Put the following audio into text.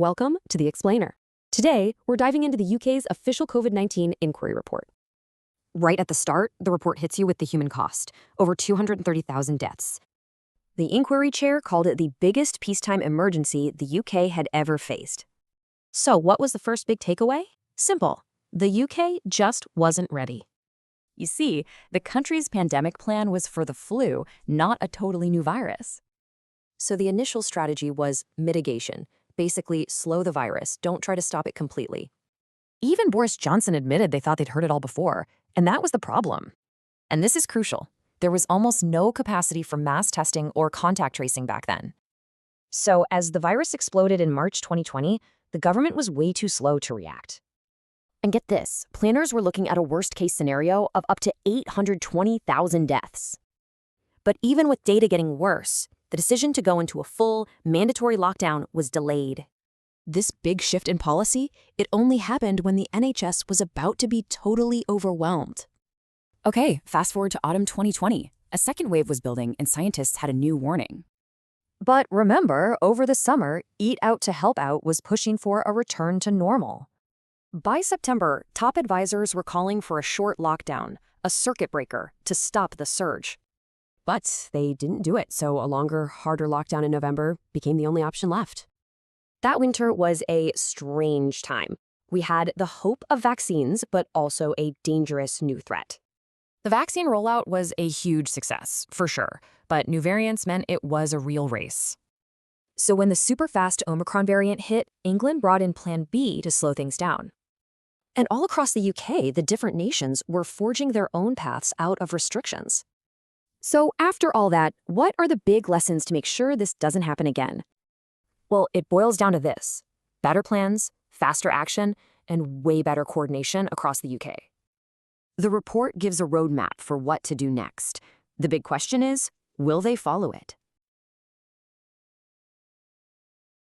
Welcome to The Explainer. Today, we're diving into the UK's official COVID-19 inquiry report. Right at the start, the report hits you with the human cost, over 230,000 deaths. The inquiry chair called it the biggest peacetime emergency the UK had ever faced. So what was the first big takeaway? Simple. The UK just wasn't ready. You see, the country's pandemic plan was for the flu, not a totally new virus. So the initial strategy was mitigation. Basically, slow the virus, don't try to stop it completely. Even Boris Johnson admitted they thought they'd heard it all before, and that was the problem. And this is crucial. There was almost no capacity for mass testing or contact tracing back then. So as the virus exploded in March 2020, the government was way too slow to react. And get this, planners were looking at a worst-case scenario of up to 820,000 deaths. But even with data getting worse, the decision to go into a full, mandatory lockdown was delayed. This big shift in policy, it only happened when the NHS was about to be totally overwhelmed. Okay, fast forward to autumn 2020. A second wave was building and scientists had a new warning. But remember, over the summer, Eat Out to Help Out was pushing for a return to normal. By September, top advisors were calling for a short lockdown, a circuit breaker, to stop the surge. But they didn't do it, so a longer, harder lockdown in November became the only option left. That winter was a strange time. We had the hope of vaccines, but also a dangerous new threat. The vaccine rollout was a huge success, for sure, but new variants meant it was a real race. So when the super-fast Omicron variant hit, England brought in Plan B to slow things down. And all across the UK, the different nations were forging their own paths out of restrictions. So after all that, what are the big lessons to make sure this doesn't happen again? Well, it boils down to this: better plans, faster action, and way better coordination across the UK. The report gives a roadmap for what to do next. The big question is, will they follow it?